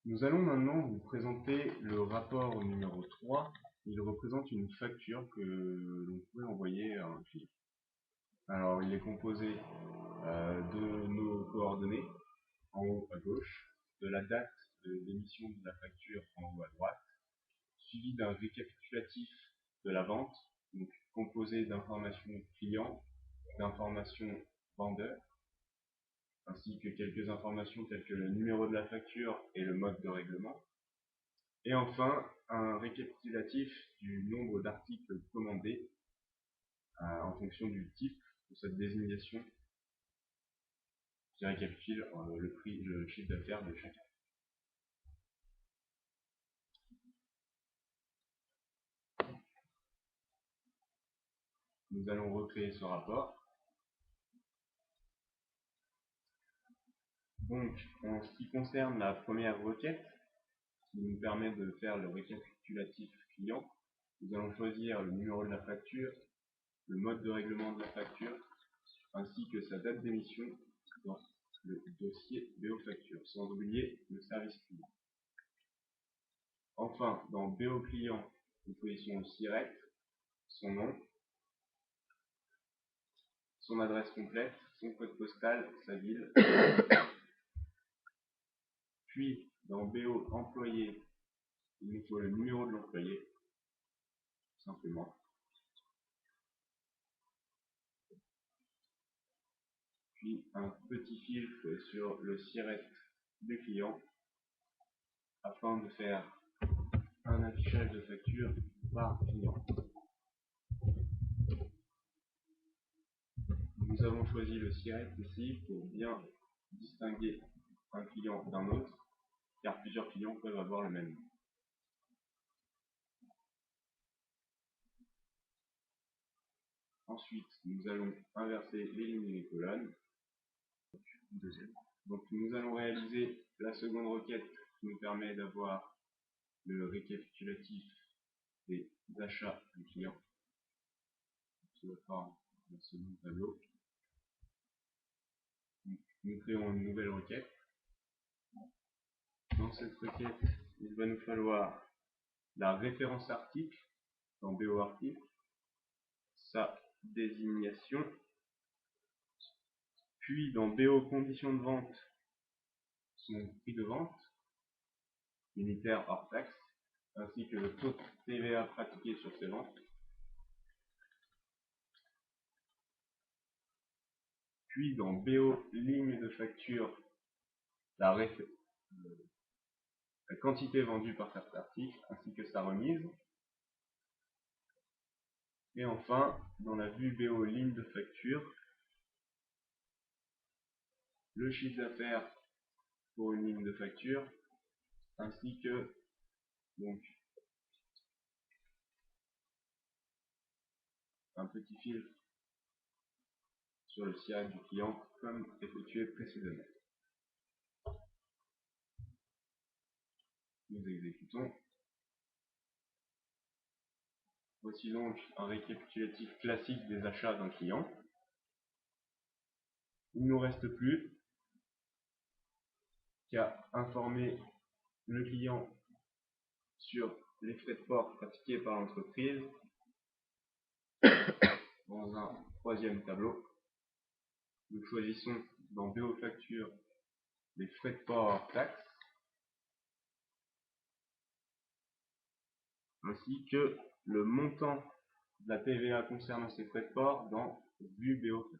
Nous allons maintenant vous présenter le rapport numéro 3. Il représente une facture que l'on pourrait envoyer à un client. Alors, il est composé de nos coordonnées, en haut à gauche, de la date d'émission de la facture en haut à droite, suivi d'un récapitulatif de la vente, donc composé d'informations clients, d'informations vendeurs, ainsi que quelques informations telles que le numéro de la facture et le mode de règlement. Et enfin, un récapitulatif du nombre d'articles commandés en fonction du type de cette désignation qui récapitule le chiffre d'affaires de chacun. Nous allons recréer ce rapport. Donc, en ce qui concerne la première requête, qui nous permet de faire le récapitulatif client, nous allons choisir le numéro de la facture, le mode de règlement de la facture, ainsi que sa date d'émission dans le dossier BO facture, sans oublier le service client. Enfin, dans BO client, nous choisissons le SIRET, son nom, son adresse complète, son code postal, sa ville. Puis, dans BO employé, il nous faut le numéro de l'employé, tout simplement. Puis, un petit filtre sur le SIRET du client, afin de faire un affichage de facture par client. Nous avons choisi le SIRET ici pour bien distinguer un client d'un autre, car plusieurs clients peuvent avoir le même nom. Ensuite, nous allons inverser les lignes et les colonnes. Donc nous allons réaliser la seconde requête qui nous permet d'avoir le récapitulatif des achats du client sous la forme d'un second tableau. Nous créons une nouvelle requête. Dans cette requête, il va nous falloir la référence article dans BO article, sa désignation, puis dans BO conditions de vente, son prix de vente, unitaire hors taxe, ainsi que le taux de TVA pratiqué sur ces ventes. Puis dans BO ligne de facture, la quantité vendue par cet article, ainsi que sa remise. Et enfin, dans la vue BO ligne de facture, le chiffre d'affaires pour une ligne de facture, ainsi que donc un petit filtre sur le SIRET du client comme effectué précédemment. Nous exécutons. Voici donc un récapitulatif classique des achats d'un client. Il ne nous reste plus qu'à informer le client sur les frais de port pratiqués par l'entreprise dans un troisième tableau. Nous choisissons dans BO facture les frais de port hors taxe, ainsi que le montant de la TVA concernant ces frais de port dans vue BO facture.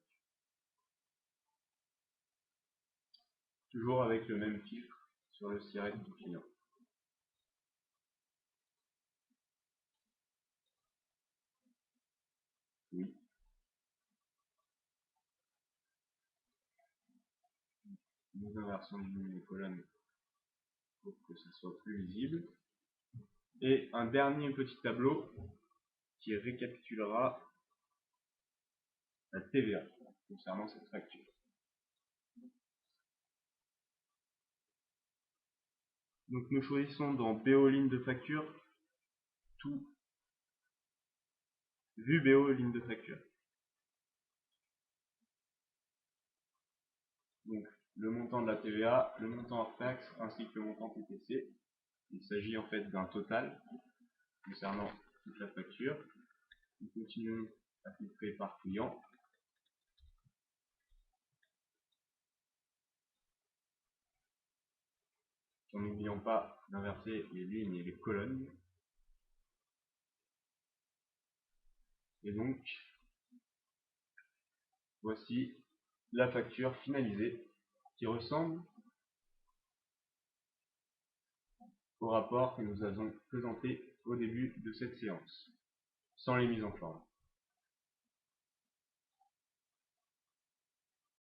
Toujours avec le même filtre sur le SIRET du client. Oui. Nous inversons les lignes et les colonnes pour que ce soit plus lisible. Et un dernier petit tableau qui récapitulera la TVA concernant cette facture. Donc nous choisissons dans BO ligne de facture tout vue BO ligne de facture. Donc le montant de la TVA, le montant hors taxe ainsi que le montant TTC. Il s'agit en fait d'un total concernant toute la facture. Nous continuons à filtrer par client. En n'oubliant pas d'inverser les lignes et les colonnes. Et donc, voici la facture finalisée qui ressemble au rapport que nous avons présenté au début de cette séance, sans les mises en forme.